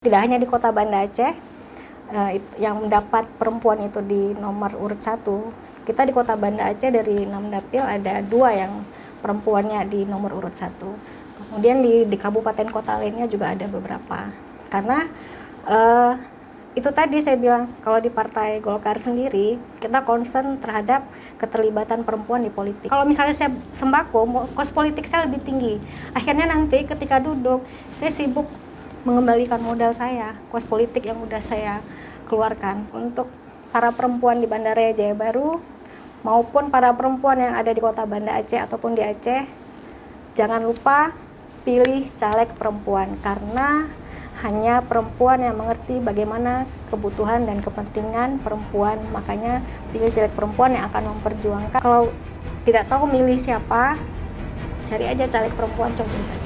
Tidak hanya di Kota Banda Aceh yang mendapat perempuan itu di nomor urut 1. Kita di Kota Banda Aceh dari 6 dapil ada 2 yang perempuannya di nomor urut 1. Kemudian di kabupaten kota lainnya juga ada beberapa. Karena itu tadi saya bilang, kalau di Partai Golkar sendiri kita concern terhadap keterlibatan perempuan di politik. Kalau misalnya saya sembako, kos politik saya lebih tinggi. Akhirnya nanti ketika duduk, saya sibuk mengembalikan modal saya, kos politik yang udah saya keluarkan. Untuk para perempuan di Bandaraya Jaya Baru maupun para perempuan yang ada di Kota Banda Aceh ataupun di Aceh, jangan lupa pilih caleg perempuan, karena hanya perempuan yang mengerti bagaimana kebutuhan dan kepentingan perempuan. Makanya pilih caleg perempuan yang akan memperjuangkan. Kalau tidak tahu milih siapa, cari aja caleg perempuan, coba saja.